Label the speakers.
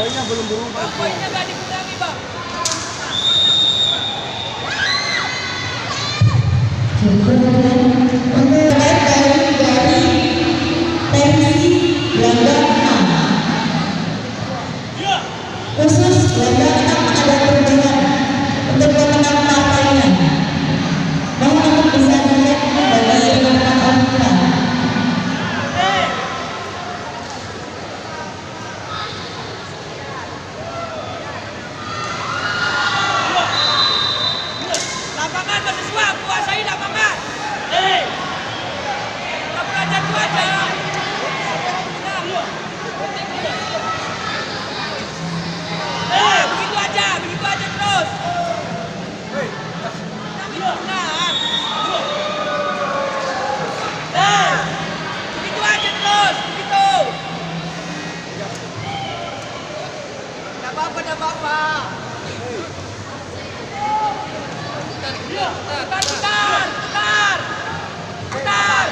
Speaker 1: Poinnya belum berubah.
Speaker 2: Poinnya nggak dikurangi, Bang.
Speaker 3: Khusus Belanda 6 ada perubahan untuk pemenang partainya. Mohon untuk bisa dilihat bagi pemenang orang.
Speaker 2: Lapangan mahasiswa, kuasai lapangan. Lapangan jatuh aja. Begitu aja terus. Benar. Begitu aja terus, begitu. Tidak apa-apa, tidak apa-apa. Bentar.